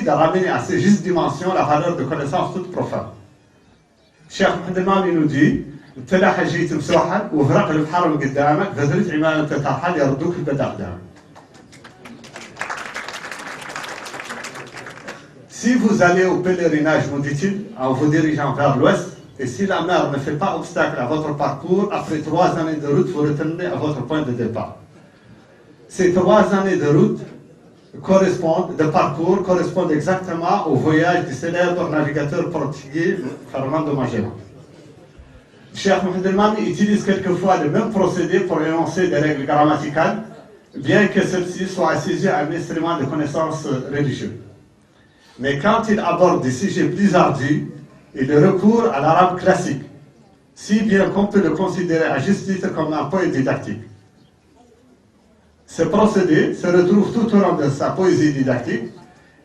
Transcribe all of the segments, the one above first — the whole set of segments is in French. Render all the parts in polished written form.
de ramener à ses justes dimensions la valeur de connaissance toute profane. Cheikh Mohamed Mami nous dit تلاحى جيت مسوحا وفرق البحر من قدامك فزرت عمالة تترحل يردوك البدا قدامك. Si vous allez au pèlerinage, nous dit-il, en vous dirigeant vers l'ouest, et si la mer ne fait pas obstacle à votre parcours, après 3 années de route, vous retournez à votre point de départ. Ces 3 années de route de parcours correspondent exactement au voyage du célèbre navigateur portugais Fernando Magellan. Cheikh Mohamed Mami utilise quelquefois le même procédé pour énoncer des règles grammaticales, bien que celles-ci soient assignées à un instrument de connaissance religieux. Mais quand il aborde des sujets plus ardus, il recourt à l'arabe classique, si bien qu'on peut le considérer à juste titre comme un poète didactique. Ce procédé se retrouve tout au long de sa poésie didactique,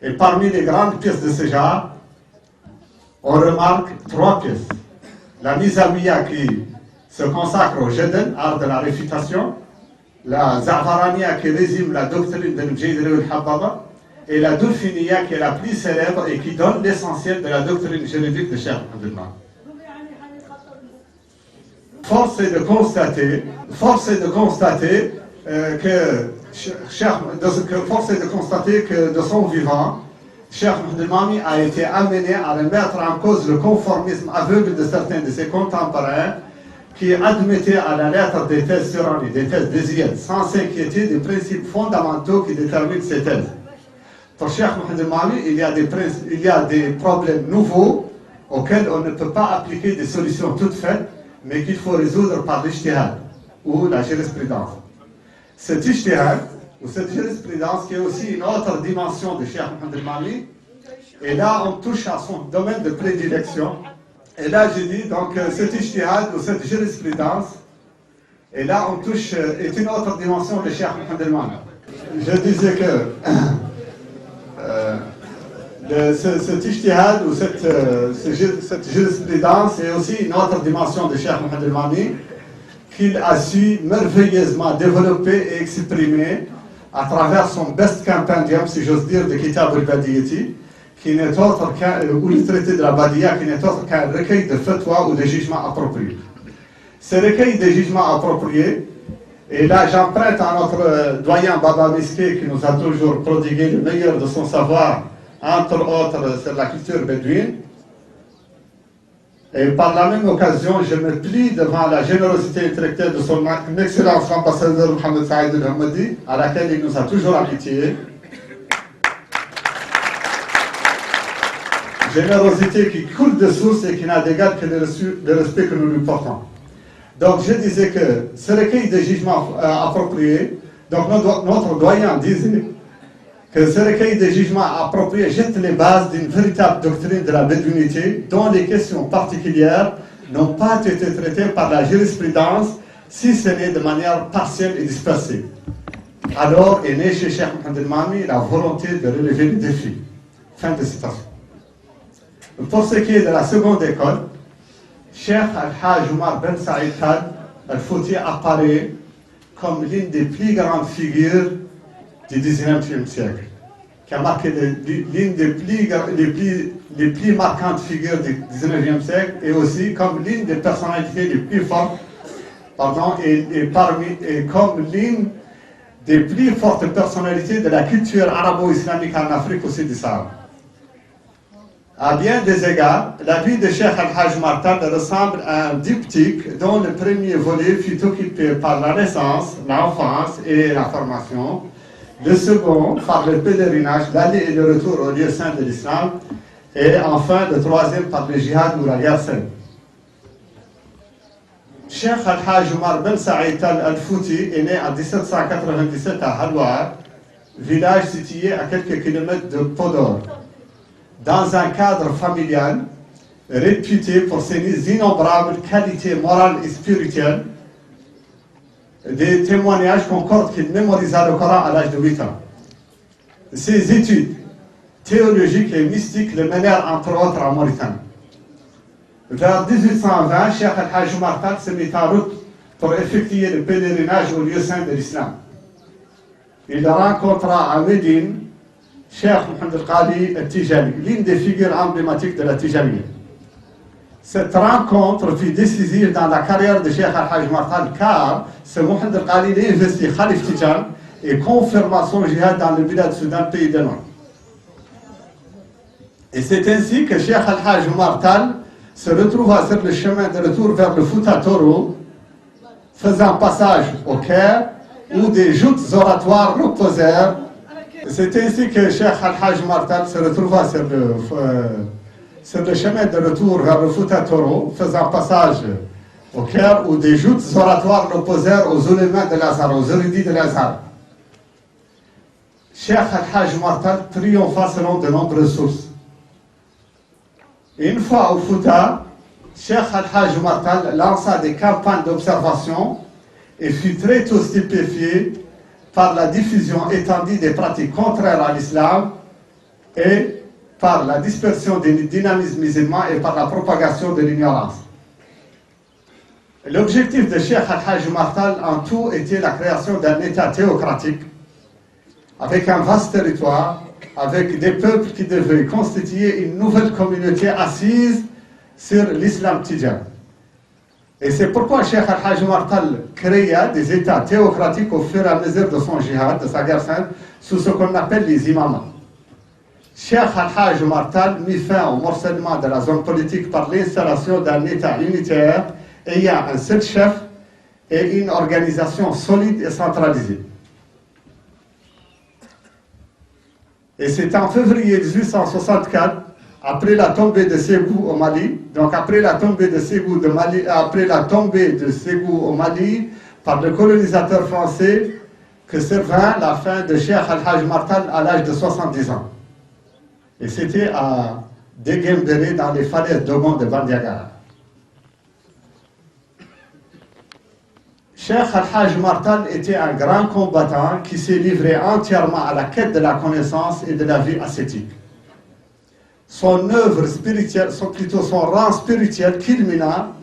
et parmi les grandes pièces de ce genre, on remarque 3 pièces. La Nizamiya qui se consacre au Jadal, art de la réfutation, la Za'faraniya qui résume la doctrine de Mjaydri al-Hababa, et la Dulfiniya qui est la plus célèbre et qui donne l'essentiel de la doctrine juridique de Cheikh Mohamed Mami. Force est de constater que de son vivant, Cheikh Mohamed Mami a été amené à remettre en cause le conformisme aveugle de certains de ses contemporains qui admettaient à la lettre des thèses suranies, des thèses désiennes, sans s'inquiéter des principes fondamentaux qui déterminent ces thèses. Pour Cheikh Mohamed Mami, il y a des problèmes nouveaux auxquels on ne peut pas appliquer des solutions toutes faites, mais qu'il faut résoudre par l'ijtihad ou la jurisprudence. Cet ijtihad ou cette jurisprudence qui est aussi une autre dimension de Cheikh Mohamed Mami, et là on touche à son domaine de prédilection. Et là je dis donc cet ijtihad ou cette jurisprudence, et là on touche, est une autre dimension de Cheikh Mohamed Mami. Je disais que cet ijtihad ou cette jurisprudence est aussi une autre dimension de Cheikh Mohamed Mami qu'il a su merveilleusement développer et exprimer à travers son best compendium, si j'ose dire, de Kitab al-Badiyati, qui n'est autre ou le traité de la Badiya, qui n'est autre qu'un recueil de fatwa ou de jugements appropriés. Ces recueils de jugements appropriés, et là j'emprunte à notre doyen Baba Miske qui nous a toujours prodigué le meilleur de son savoir, entre autres sur la culture bédouine. Et par la même occasion, je me plie devant la générosité intellectuelle de son excellence ambassadeur Mohamed Saïd El-Hamadi, à laquelle il nous a toujours habitués. Générosité qui coule de source et qui n'a d'égal que le respect que nous lui portons. Donc je disais que ce recueil de jugements appropriés, donc notre doyen disait que ce recueil de jugements appropriés jette les bases d'une véritable doctrine de la bédouinité dont les questions particulières n'ont pas été traitées par la jurisprudence, si ce n'est de manière partielle et dispersée. Alors est née chez Cheikh Mohamed Mami la volonté de relever le défi. Fin de citation. Pour ce qui est de la seconde école, Cheikh Al-Hajj Omar Ben Saïd Al-Fouti apparaît comme l'une des plus grandes figures du XIXe siècle, qui a marqué l'une des plus marquantes figures du XIXe siècle et aussi comme l'une des personnalités les plus fortes, et comme l'une des plus fortes personnalités de la culture arabo-islamique en Afrique aussi du Sahara. À bien des égards, la vie de Cheikh Al-Hajj Martal ressemble à un diptyque dont le premier volet fut occupé par la naissance, l'enfance et la formation, le second par le pèlerinage, l'aller et le retour au lieu saint de l'islam, et enfin le troisième par le djihad ou la guerre sainte. Cheikh Al-Hajj Omar Ben Saïd Al-Fouti est né en 1797 à Hadouar, village situé à quelques kilomètres de Podor, dans un cadre familial réputé pour ses innombrables qualités morales et spirituelles. Des témoignages concordent qu'il mémorisa le Coran à l'âge de 8 ans. Ses études théologiques et mystiques le menèrent entre autres en Mauritanie. Vers 1820, Cheikh Al-Hajj Omar se mit en route pour effectuer le pèlerinage au lieu saint de l'islam. Il rencontra à Médine Cheikh Mohamed El Qadi El Tijani, l'une des figures emblématiques de la Tijaniya. Cette rencontre fut décisive dans la carrière de Cheikh Al-Hajj Martal car ce Mohamed El Qadi investit Khalif Tijan et confirma son jihad dans le Bilad Soudan, pays de Nord. Et c'est ainsi que Cheikh Al-Hajj Martal se retrouva sur le chemin de retour vers le Fouta Toro, faisant passage au Caire, où des joutes oratoires l'opposèrent. C'est ainsi que Cheikh Al-Hajj Martal se retrouva sur le chemin de retour vers le Fouta Toro, faisant passage au Caire, où des joutes oratoires l'opposèrent aux ulémas de l'Azhar, aux érudits de l'Azhar. Cheikh Al-Hajj Martal triompha selon de nombreuses sources. Une fois au Fouta, Cheikh Al-Hajj Martal lança des campagnes d'observation et fut très tôt stupéfié par la diffusion étendue des pratiques contraires à l'islam et par la dispersion des dynamismes musulmans et par la propagation de l'ignorance. L'objectif de Cheikh Al-Hajj Martal en tout était la création d'un État théocratique avec un vaste territoire, avec des peuples qui devaient constituer une nouvelle communauté assise sur l'islam tijan. Et c'est pourquoi Cheikh Al-Hajj Martal créa des États théocratiques au fur et à mesure de son jihad, de sa guerre sainte, sous ce qu'on appelle les imamats. Cheikh Al-Hajj Martal mit fin au morcellement de la zone politique par l'installation d'un État unitaire ayant un seul chef et une organisation solide et centralisée. Et c'est en février 1864, après la tombée de Ségou au Mali, donc après la tombée de Ségou au Mali par le colonisateur français, que survint la fin de Cheikh Al-Hajj Martal à l'âge de 70 ans. Et c'était à Degembéré, dans les falaises d'Ogon de Bandiagara. Cheikh Al-Hajj Martal était un grand combattant qui s'est livré entièrement à la quête de la connaissance et de la vie ascétique. Son œuvre spirituelle, son rang spirituel culmina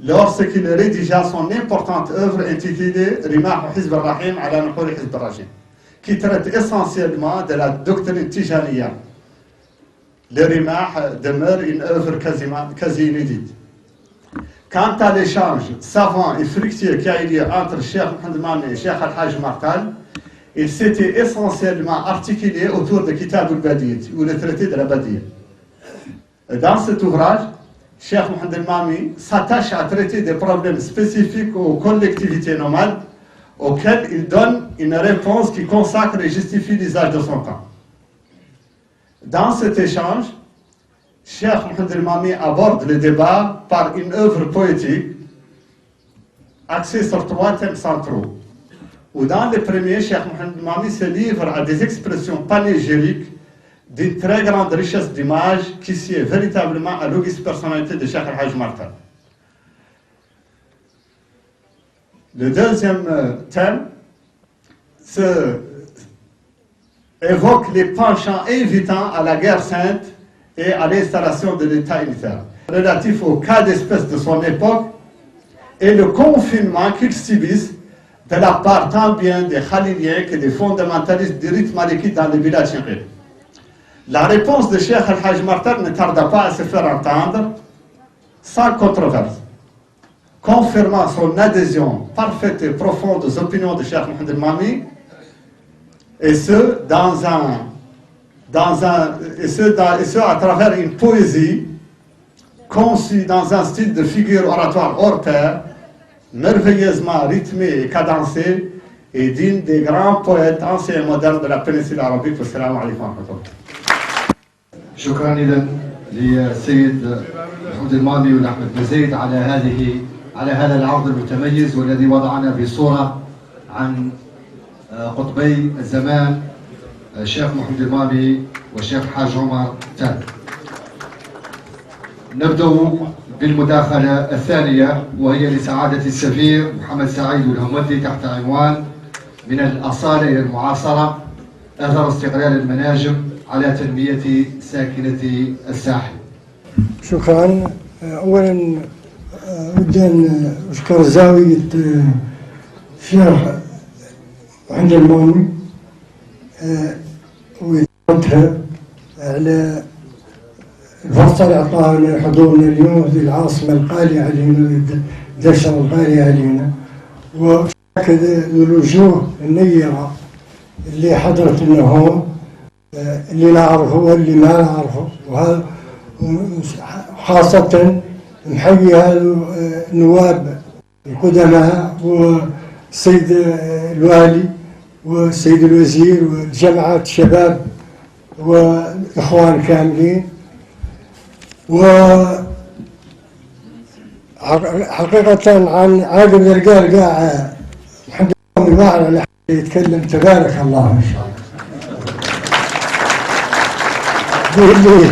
lorsqu'il rédigea son importante œuvre intitulée Rimah Hizb al-Rahim ala Nuhur Hizb al-Rajim, qui traite essentiellement de la doctrine Tijaniya. Le Rimah demeure une œuvre quasi inédite. Quant à l'échange savant et fructueux qui a eu lieu entre Cheikh Mohamed Mami et Cheikh Al-Hajj Martal, il s'était essentiellement articulé autour de Kitab al-Badiyat, ou le traité de la Badiyat. Dans cet ouvrage, Cheikh Mohamed Mami s'attache à traiter des problèmes spécifiques aux collectivités nomades, auxquels il donne une réponse qui consacre et justifie l'usage de son temps. Dans cet échange, Cheikh Mohamed Mami aborde le débat par une œuvre poétique axée sur 3 thèmes centraux. Où dans le premier, Cheikh Mohamed Mami se livre à des expressions panégyriques d'une très grande richesse d'images qui sied véritablement à l'auguste personnalité de Cheikh Al-Hajj Martal. Le deuxième thème évoque les penchants invitants à la guerre sainte et à l'installation de l'État unitaire, relatif au cas d'espèce de son époque et le confinement qu'ils subissent de la part tant bien des Khaliliens que des fondamentalistes du rite malikite dans les villages chinghis. La réponse de Cheikh Al-Hajj Martal ne tarda pas à se faire entendre, sans controverse, confirmant son adhésion parfaite et profonde aux opinions de Cheikh Mohamed Mami, et ce à travers une poésie conçue dans un style de figure oratoire hors pair, merveilleusement rythmée et cadencée, et digne des grands poètes anciens et modernes de la péninsule arabique. Assalamu alaikum wa rahmatullah. شكرا إذن للسيد محمد المامي والأحمد بن زيد على هذا العرض المتميز والذي وضعنا بصورة عن قطبي الزمان الشيخ محمد المامي والشيخ حاج عمر تال. نبدأ بالمداخلة الثانية وهي لسعادة السفير محمد سعيد الهمدي تحت عنوان من الأصالة إلى المعاصرة أثر استقلال المناجم على تنمية ساكنة الساحل. شكرا. أولا أود أن أشكر زاوية الشيخ محمد المامي على الفرصة اللي أعطانا حضورنا اليوم في العاصمة الغالية علينا، الدشرة الغالية علينا، وكذا الوجوه النيرة اللي حضرت لنا هون، اللي نعرفه واللي ما نعرفه، وهذا خاصة نحيي النواب القدماء والسيد الوالي والسيد الوزير وجماعة الشباب والإخوان كاملين. وحقيقة عن عاقب القرقاع الحمد لله الواحد على يتكلم تبارك الله ما شاء الله. بيقول لي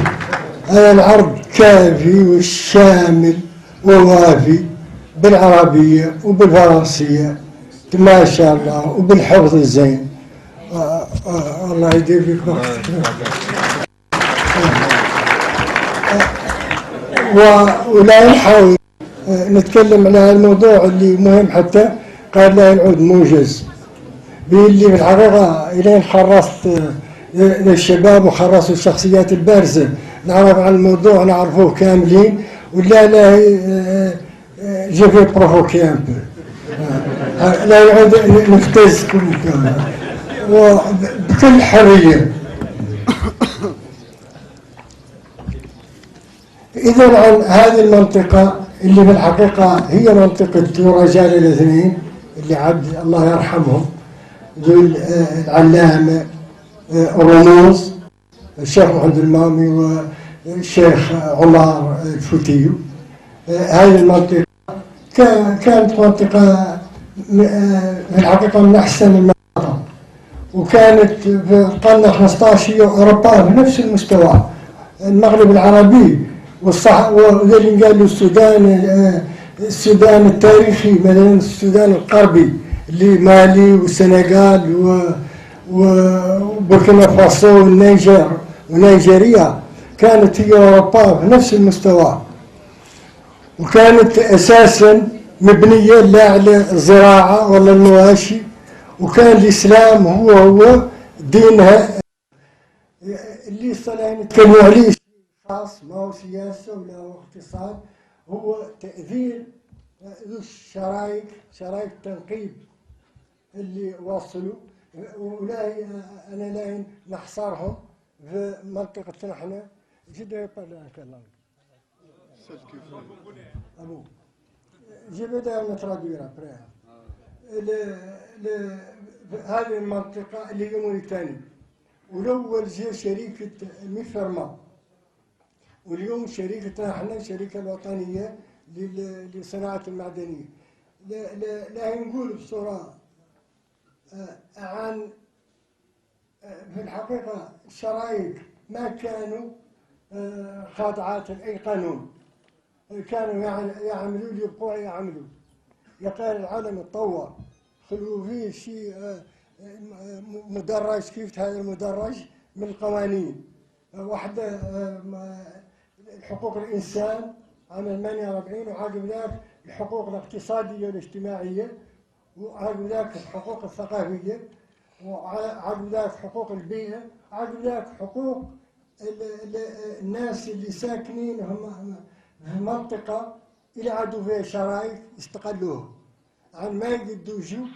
هذا العرض كافي والشامل ووافي بالعربية وبالفرنسية ما شاء الله وبالحفظ الزين. الله يدير فيك وقت. ولا نحاول نتكلم على الموضوع اللي مهم حتى قال لا ينعود موجز. باللي في الحقيقة إلين خرصت للشباب وخرصوا الشخصيات البارزة نعرف عن الموضوع نعرفوه كاملين، ولا جي في بروفوكي ان بو لا يعود نفتزكم وبكل حرية. إذا عن هذه المنطقة اللي في الحقيقة هي منطقة ورجال الاثنين اللي عبد الله يرحمهم ذو العلامة رموز الشيخ محمد المامي والشيخ عمر الفوتيو. هذه المنطقة كانت منطقة في الحقيقة من أحسن المناطق، وكانت في القرن 15 هي أوروبا بنفس المستوى. المغرب العربي وذلك قالوا السودان التاريخي مثلا السودان الغربي اللي مالي والسنغال وبوركينا فاسو والنيجر ونيجيريا كانت هي أوروبا بنفس المستوى، وكانت أساسا مبنية لا على الزراعة ولا المواشي، وكان الإسلام هو دينها اللي صلاح نتكلموا عليه خاص ما هو سياسة ولا هو اقتصاد، هو تأثير ذو الشرايك شرايك التنقيب اللي وصلوا، ولا أنا لا نحصرهم في منطقتنا احنا جدا يطلع كلام أبو جي بدأ نترادير هذه المنطقة اللي هي موريتانيا، والأول جي شركة ميفرما، واليوم شركتنا احنا الشركة الوطنية للصناعة المعدنية. لا نقول بصورة عن في الحقيقة الشرايك ما كانوا خاضعات لأي قانون، كانوا يعملوا اللي يبقوا يعملوا. يقال العالم اتطور، خلوا فيه شيء مدرج، كيف هذا المدرج من القوانين. واحدة حقوق الإنسان عام 48، وعقب ذاك الحقوق الاقتصادية والاجتماعية، وعقب ذاك الحقوق الثقافية، وعقب ذاك حقوق البيئة، عقب ذاك حقوق الناس اللي ساكنين هم في منطقة اللي عادوا فيها شرايك استقلوها عن ما يقدوا يجوا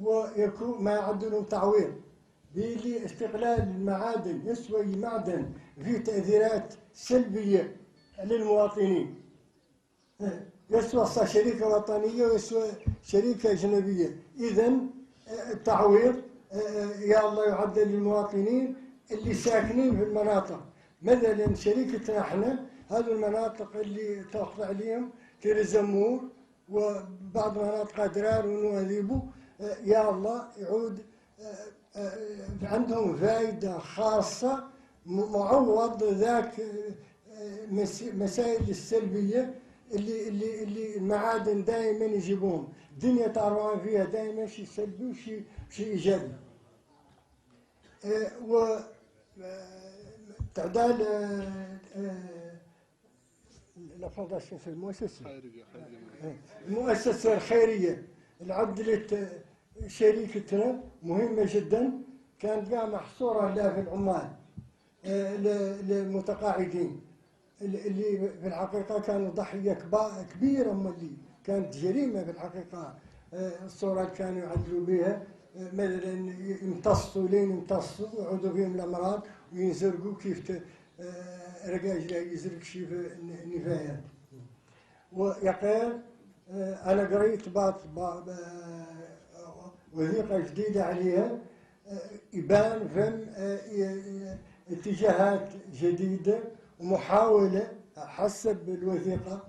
ويكون ما عندوا لهم تعويض. بيلي استقلال المعادن يسوى معدن فيه تأثيرات سلبية للمواطنين، يسوى شركة وطنية ويسوى شركة أجنبية. إذن التعويض يا الله يعدل للمواطنين اللي ساكنين في المناطق. مثلا شركتنا احنا هذه المناطق اللي تأخذ عليهم تيرزمور وبعض مناطق درار ونواذيبو، يا الله يعود عندهم فائدة خاصة معوض ذاك مسائل السلبية اللي المعادن دائما يجيبون. الدنيا تعرفون فيها دائما شيء سلبي وشيء إيجابي. وتعدال لا فونداسيون في المؤسسة الخيرية اللي عدلت شركتنا مهمة جدا، كانت قاع محصورة لا في العمال للمتقاعدين اللي في الحقيقة كانوا ضحية كبيرة، اللي كانت جريمة في الحقيقة. الصورة اللي كانوا يعدلوا بها مثلا يمتصوا لين يمتصوا ويعودوا فيهم الأمراض وينزرقوا كيف رجاج يزرق شي في النفايات. ويقال أنا قريت وثيقة جديدة عليها يبان فهم اتجاهات جديدة ومحاولة حسب الوثيقة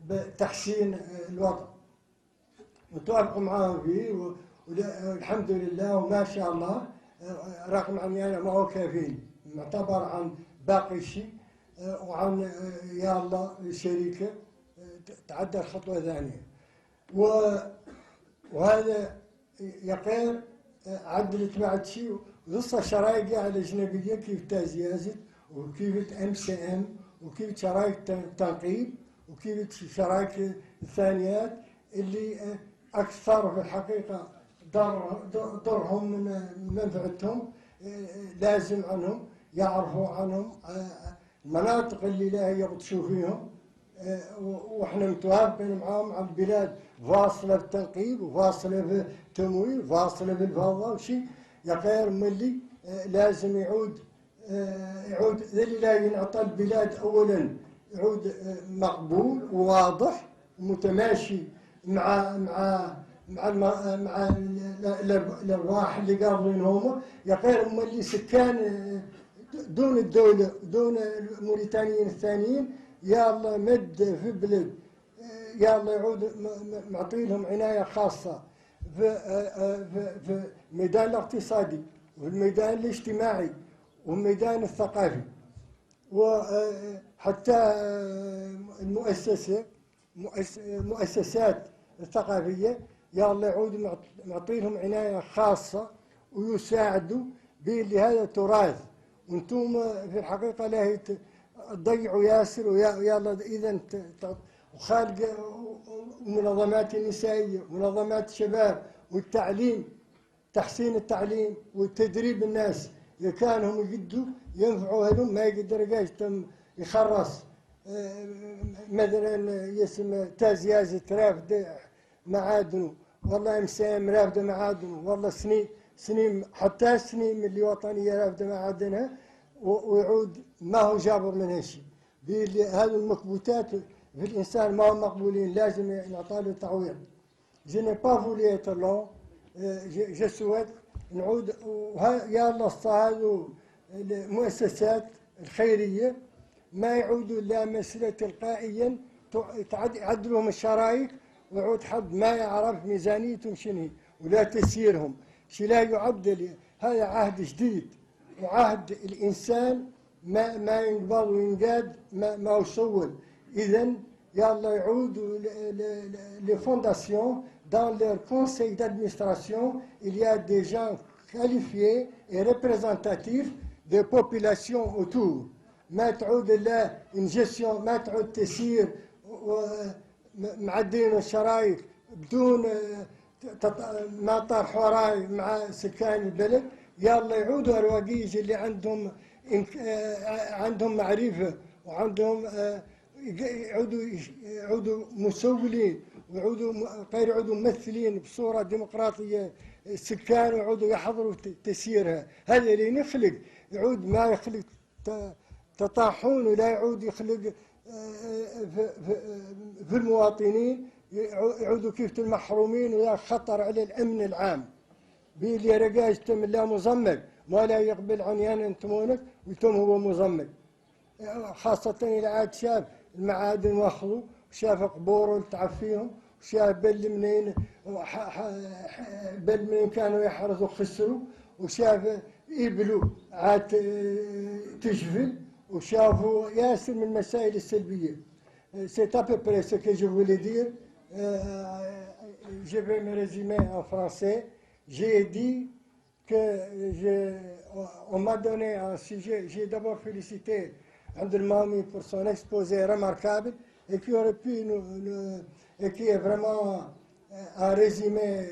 بتحسين الوضع، وتوافقوا معاهم فيه والحمد لله وما شاء الله. رغم أني أنا ما هو كافيني، معتبر عن باقي شيء وعن يا الله الشركة تعدى خطوة ثانية. وهذا يقين عدلت بعد شيء وقصة شرايط على الأجنبية كيف تازيازت وكيف MCM وكيف شرايط تنقيب وكيف شرايط الثانيات اللي أكثر في الحقيقة ضرهم من منفعتهم. لازم عنهم يعرفوا عنهم المناطق اللي لا يغطشوا فيهم، واحنا متوافقين معاهم على البلاد فاصله في التنقيب وفاصله في التمويل وفاصله في الفوضى وشيء يقير ملي لازم يعود اللي لا ينعطى البلاد اولا يعود مقبول وواضح ومتماشي مع الارواح اللي قابلين هما يقير ملي سكان دون الدولة دون الموريتانيين الثانيين يا الله مد في بلد يا الله يعود معطي لهم عناية خاصة في الميدان الاقتصادي والميدان الاجتماعي والميدان الثقافي، وحتى المؤسسات الثقافية يا الله يعود معطي لهم عناية خاصة ويساعدوا بلي هذا تراث وانتم في الحقيقة لا تضيعوا ياسر ويلا اذا وخالق منظمات النسائية ومنظمات الشباب والتعليم تحسين التعليم وتدريب الناس اذا كانوا يقدوا ينفعوا هذول ما يقدر تم يخرص مثلا يسمى تازياز رافد معادن والله مسام رافد معادن والله سنين حتى سنين اللي وطنية رافدة معادنها ويعود ما هو جابر من هالشيء. هذه المكبوتات في الإنسان ما هم مقبولين لازم نعطى له تعويض. Je n'ai pas voulu être long. Je souhaite نعود يا الله هذو المؤسسات الخيرية ما يعودوا إلا مسألة تلقائيا يعدلهم الشرايط ويعود حد ما يعرف ميزانيتهم شنو ولا تسييرهم شي لا يعدل. هذا عهد جديد وعهد الإنسان ما ينقبض وينقاد ما يصول. إذا يلا يعودوا les fondations dans leur conseil d'administration il y a des gens qualifiés et représentatifs des populations autour. ما تعود إلا une gestion ما تعود تسير معدين الشرايط بدون ما طرح وراي مع سكان البلد. يلا يعودوا الرواقيج اللي عندهم معرفة وعندهم يعودوا مسؤولين ويعودوا غير يعودوا ممثلين بصورة ديمقراطية السكان ويعودوا يحضروا تسييرها. هذا اللي نخلق يعود ما يخلق تطاحون ولا يعود يخلق في المواطنين يعودوا كيف المحرومين ولا خطر على الأمن العام. بيلي رجاج تم لا مزمج ما لا يقبل عنيان انتمونك ويتم هو مزمج، خاصة إذا عاد شاف المعادن واخذوا وشاف قبور والتعفيهم وشاف بل منين كانوا يحرزوا خسروا وشاف إبلوا عاد تجفل وشافوا ياسر من المسائل السلبية. C'est à peu près ce que je voulais dire. Je vais me résumer en français. J'ai dit on m'a donné un sujet. J'ai d'abord félicité Abdelmami pour son exposé remarquable et qui aurait pu et qui est vraiment un résumé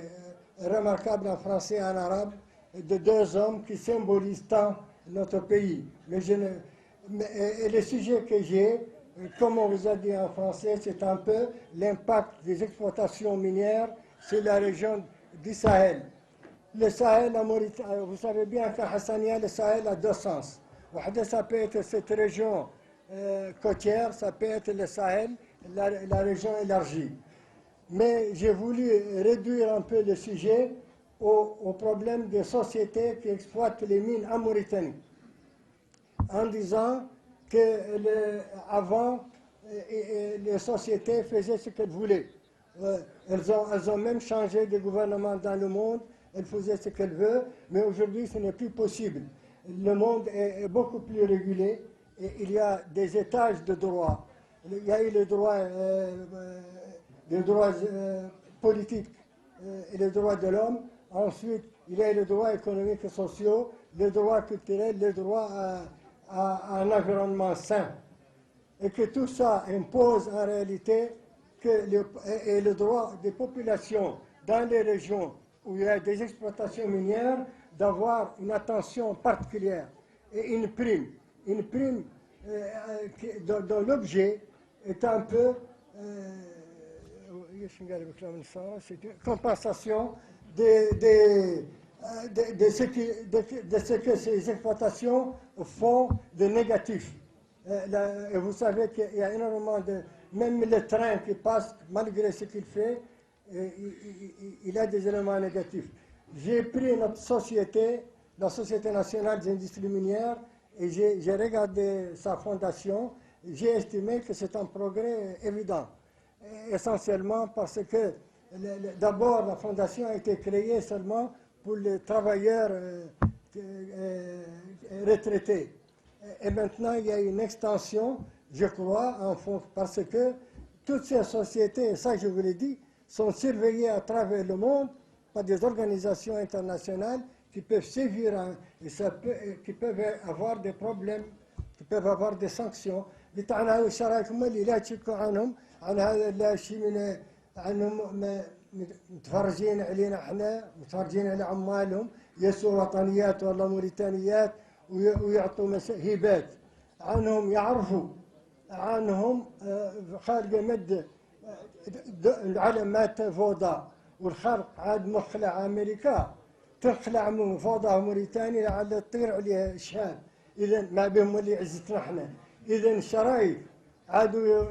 remarquable en français et en arabe de deux hommes qui symbolisent tant notre pays. Et le sujet que j'ai, comme on vous a dit en français, c'est un peu l'impact des exploitations minières sur la région du Sahel. Le Sahel, vous savez bien qu'à Hassania, le Sahel a deux sens. Ça peut être cette région côtière, ça peut être le Sahel, la région élargie. Mais j'ai voulu réduire un peu le sujet au problème des sociétés qui exploitent les mines en Mauritanie, en disant que avant, les sociétés faisaient ce qu'elles voulaient. Elles ont même changé de gouvernement dans le monde, elles faisaient ce qu'elles veulent, mais aujourd'hui ce n'est plus possible. Le monde est beaucoup plus régulé et il y a des étages de droit. Il y a eu les droits politiques et les droits de l'homme. Ensuite, il y a les droits économiques et sociaux, les droits culturels, les droits à un environnement sain. Et que tout ça impose en réalité le droit des populations dans les régions où il y a des exploitations minières d'avoir une attention particulière et une prime. Une prime dont l'objet est un peu c'est une compensation de ce que ces exploitations font de négatif. Et vous savez qu'il y a énormément de... Même le train qui passe, malgré ce qu'il fait, il a des éléments négatifs. J'ai pris notre société, la Société nationale des industries minières, et j'ai regardé sa fondation. J'ai estimé que c'est un progrès évident. Essentiellement parce que, d'abord, la fondation a été créée seulement pour les travailleurs retraités. Et maintenant, il y a une extension, je crois, parce que toutes ces sociétés, ça je vous l'ai dit, sont surveillées à travers le monde par des organisations internationales qui peuvent sévir, qui peuvent avoir des problèmes, qui peuvent avoir des sanctions. عن هذا لا شيء من عنهم متفرجين علينا احنا متفرجين على عمالهم يسوا وطنيات ولا موريتانيات ويعطوا هبات عنهم يعرفوا عنهم خارج مد العلامات فوضى والخرق عاد مخلع امريكا تخلع من فوضى موريتانيا لعل تطير عليها اشهاد اذا ما بهم اللي عزتنا احنا اذا الشرايف عادوا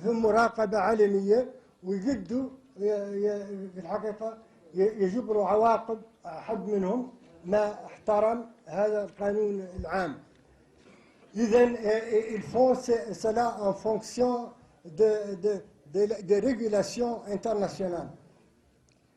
في مراقبة عالمية ويجدوا في الحقيقة يجبروا عواقب حد منهم ما احترم هذا القانون العام. إذا ils font cela en fonction des régulations internationales.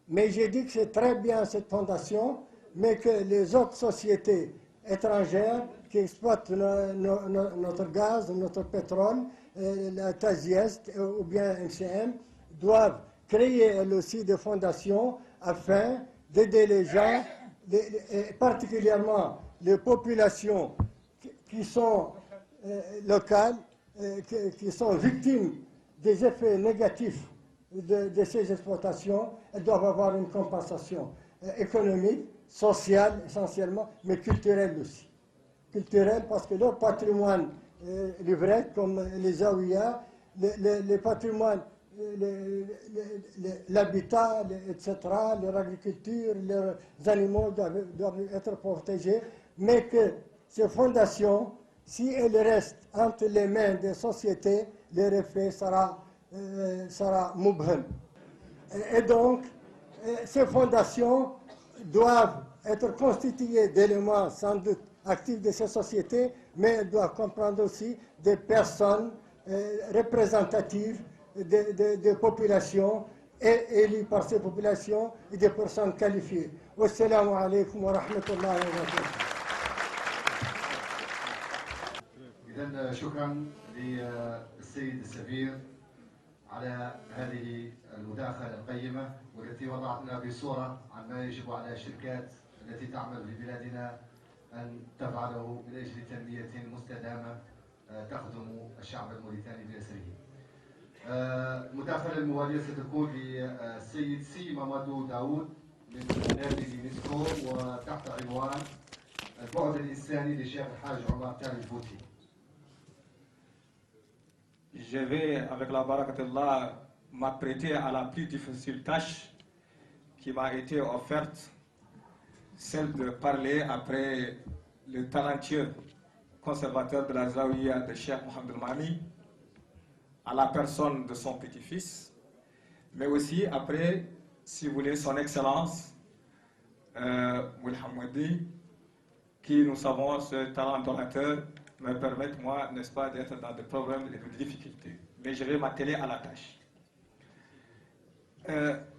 Mais j'ai dit que c'est très bien cette fondation, mais que les autres sociétés étrangères qui exploitent notre gaz, notre pétrole, la TASIEST ou bien MCM, doivent créer elles aussi des fondations afin d'aider les gens, particulièrement les populations qui sont locales, qui sont victimes des effets négatifs de ces exploitations. Elles doivent avoir une compensation économique, sociale essentiellement, mais culturelle aussi. Culturelle parce que leur patrimoine livret comme les zaouïas, les patrimoines, l'habitat, etc., leur agriculture, leurs animaux doivent être protégés, mais que ces fondations, si elles restent entre les mains des sociétés, leur effet sera mubham. Et donc, ces fondations doivent être constituées d'éléments sans doute actifs de ces sociétés, mais elles doivent comprendre aussi des personnes représentatives des populations et élues par ces populations et des personnes qualifiées. Wassalamu alaikum wa rahmatullahi wa barakatuh. إذن شكرا للسيد السفير على هذه المداخلة القيمة والتي وضعت لنا بصورة عن ما يجب على الشركات التي تعمل في بلادنا أن تفعله من أجل تنمية مستدامة تخدم الشعب الموريتاني بأسره. المداخلة الموالية ستكون للسيد سي مامادو داود من نادي اليونسكو وتحت عنوان البعد الإنساني للشيخ الحاج عمر تاني الفوتي. Je vais, avec la barakatullah, m'apprêter à la plus difficile tâche qui m'a été offerte, celle de parler après le talentueux conservateur de la Zawiya de Cheikh Mohamed Mami, à la personne de son petit-fils, mais aussi après, si vous voulez, son excellence, Moulhamoudi, qui, nous savons, ce talent donateur me permettent, moi, n'est-ce pas, d'être dans des problèmes et des difficultés. Mais je vais m'atteler à la tâche.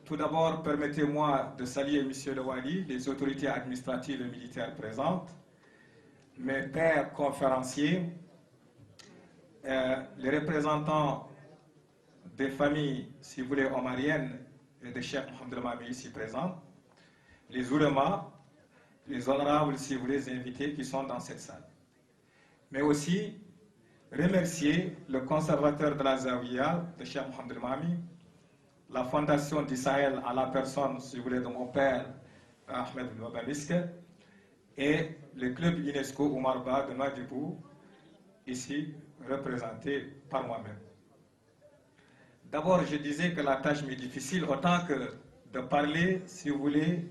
Tout d'abord, permettez-moi de saluer Monsieur le Wali, les autorités administratives et militaires présentes, mes pairs conférenciers, les représentants des familles, si vous voulez, omariennes et de Cheikh Mohamed Mami ici présents, les oulémas, les honorables, si vous voulez, les invités qui sont dans cette salle. Mais aussi remercier le conservateur de la Zawiya, de Cheikh Mohamed Mami, la fondation d'Israël à la personne, si vous voulez, de mon père, Ahmed Mbabamiske, et le club UNESCO Oumarba de Nouadhibou, ici représenté par moi-même. D'abord, je disais que la tâche m'est difficile, autant que de parler, si vous voulez,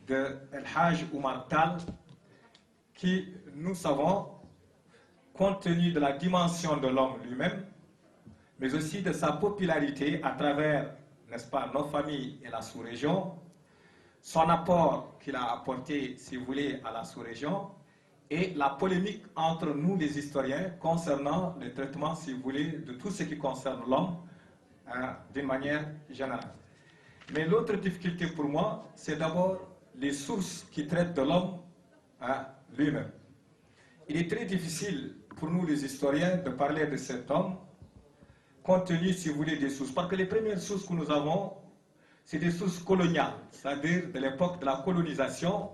de El Hajj Oumar Tal, qui, nous savons, compte tenu de la dimension de l'homme lui-même, mais aussi de sa popularité à travers, n'est-ce pas, nos familles et la sous-région, son apport qu'il a apporté, si vous voulez, à la sous-région, et la polémique entre nous, les historiens, concernant le traitement, si vous voulez, de tout ce qui concerne l'homme, d'une manière générale. Mais l'autre difficulté pour moi, c'est d'abord les sources qui traitent de l'homme lui-même. Il est très difficile pour nous, les historiens, de parler de cet homme, compte tenu, si vous voulez, des sources. Parce que les premières sources que nous avons, c'est des sources coloniales, c'est-à-dire de l'époque de la colonisation,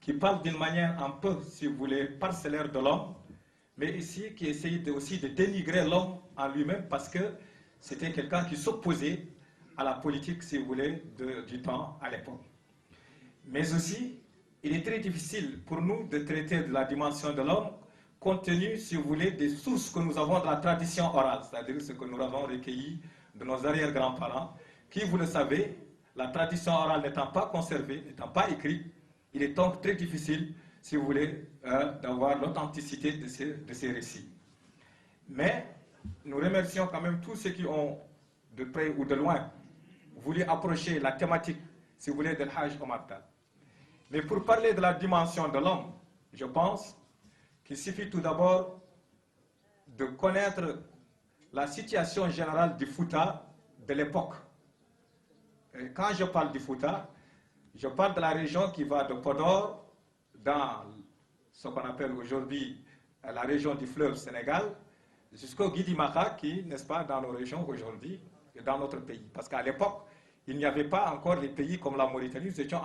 qui parlent d'une manière un peu, si vous voulez, parcellaire de l'homme, mais ici qui essayent aussi de dénigrer l'homme en lui-même, parce que c'était quelqu'un qui s'opposait à la politique, si vous voulez, du temps à l'époque. Mais aussi, il est très difficile pour nous de traiter de la dimension de l'homme, compte tenu, si vous voulez, des sources que nous avons de la tradition orale, c'est-à-dire ce que nous avons recueilli de nos arrière-grands-parents, qui, vous le savez, la tradition orale n'étant pas conservée, n'étant pas écrite, il est donc très difficile, si vous voulez, d'avoir l'authenticité de ces récits. Mais nous remercions quand même tous ceux qui ont, de près ou de loin, voulu approcher la thématique, si vous voulez, de l'Hajj Oumar Tal. Mais pour parler de la dimension de l'homme, je pense qu'il suffit tout d'abord de connaître la situation générale du Fouta de l'époque. Quand je parle du Fouta, je parle de la région qui va de Podor, dans ce qu'on appelle aujourd'hui la région du fleuve Sénégal, jusqu'au Guidimaka, qui, n'est-ce pas, dans nos régions aujourd'hui, et dans notre pays. Parce qu'à l'époque, il n'y avait pas encore les pays comme la Mauritanie, nous étions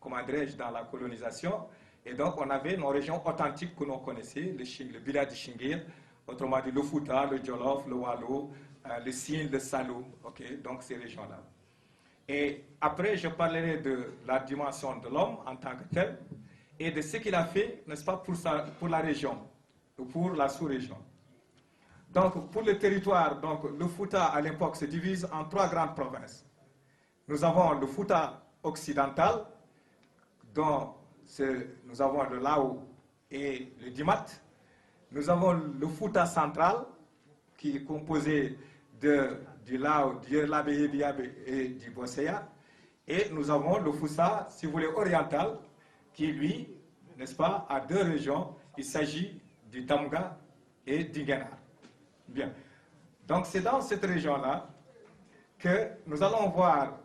comment dirais-je, dans la colonisation, et donc on avait nos régions authentiques que l'on connaissait, le Bila du Chingir, autrement dit le Fouta, le Djolof, le Walo, le Sine, le Saloum, ok, donc ces régions-là. Et après, je parlerai de la dimension de l'homme en tant que tel, et de ce qu'il a fait, n'est-ce pas, pour la région, ou pour la sous-région. Donc, pour le territoire, donc, le Fouta, à l'époque, se divise en 3 grandes provinces. Nous avons le Fouta occidental, dont nous avons le Lao et le Dimat. Nous avons le Fouta central, qui est composé du Lao, du Yerlabe et du Bosséa. Et nous avons le Fouta, si vous voulez, oriental, qui, lui, n'est-ce pas, a 2 régions. Il s'agit du Tamga et du Guénar. Bien. Donc, c'est dans cette région-là que nous allons voir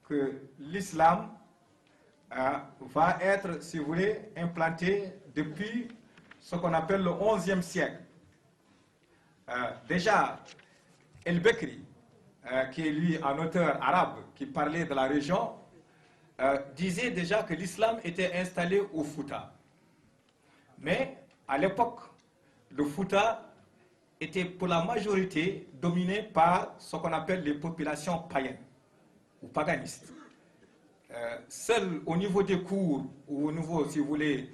que l'islam va être, si vous voulez, implanté depuis ce qu'on appelle le 11e siècle. Déjà, El-Bekri, qui est lui un auteur arabe qui parlait de la région, disait déjà que l'islam était installé au Fouta. Mais à l'époque, le Fouta était pour la majorité dominé par ce qu'on appelle les populations païennes ou paganistes. Seul au niveau des cours ou au niveau, si vous voulez,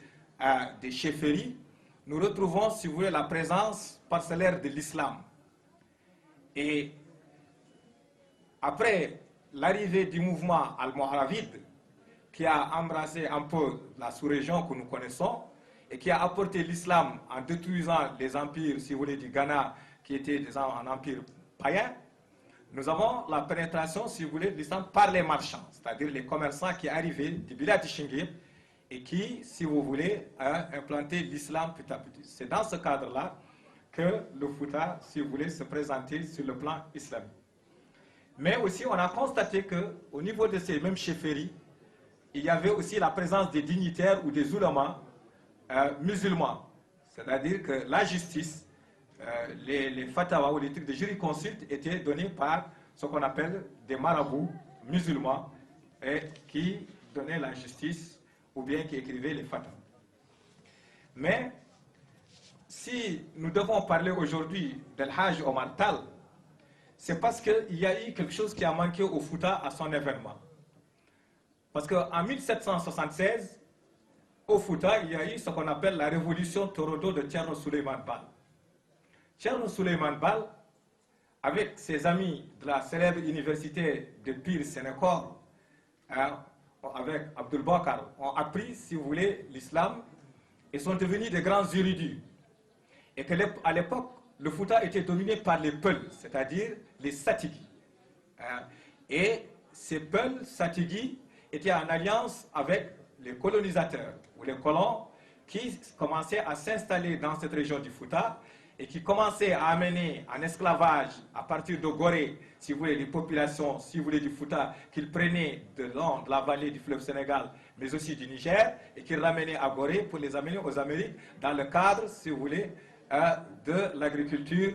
des chefferies, nous retrouvons, si vous voulez, la présence parcellaire de l'islam. Et après l'arrivée du mouvement almoravide, qui a embrassé un peu la sous-région que nous connaissons, et qui a apporté l'islam en détruisant les empires, si vous voulez, du Ghana, qui était un empire païen, nous avons la pénétration, si vous voulez, de l'islam par les marchands, c'est-à-dire les commerçants qui arrivaient du Bilad Chingir et qui, si vous voulez, ont implanté l'islam petit à petit. C'est dans ce cadre-là que le Fouta, si vous voulez, se présentait sur le plan islamique. Mais aussi, on a constaté qu'au niveau de ces mêmes chefferies, il y avait aussi la présence des dignitaires ou des oulémas musulmans. C'est-à-dire que la justice, les fatwas ou les trucs de jurisconsulte étaient donnés par ce qu'on appelle des marabouts musulmans qui donnaient la justice ou bien qui écrivaient les fatwas. Mais si nous devons parler aujourd'hui d'El Hajj Omar Tall, c'est parce qu'il y a eu quelque chose qui a manqué au Fouta à son événement. Parce qu'en 1776, au Fouta, il y a eu ce qu'on appelle la révolution Torodo de Thierno Souleymane Baal. Thierno Souleymane Baal, avec ses amis de la célèbre université de Pire Sénécor, avec Abdul Bakar, ont appris, si vous voulez, l'islam et sont devenus des grands érudits. Et qu'à l'époque, le Fouta était dominé par les Peuls, c'est-à-dire les Satigui. Et ces Peuls, Satigui, étaient en alliance avec les colonisateurs ou les colons qui commençaient à s'installer dans cette région du Fouta et qui commençaient à amener en esclavage à partir de Gorée, si vous voulez, les populations, si vous voulez, du Fouta, qu'ils prenaient de la vallée du fleuve Sénégal, mais aussi du Niger, et qu'ils ramenaient à Gorée pour les amener aux Amériques dans le cadre, si vous voulez, de l'agriculture.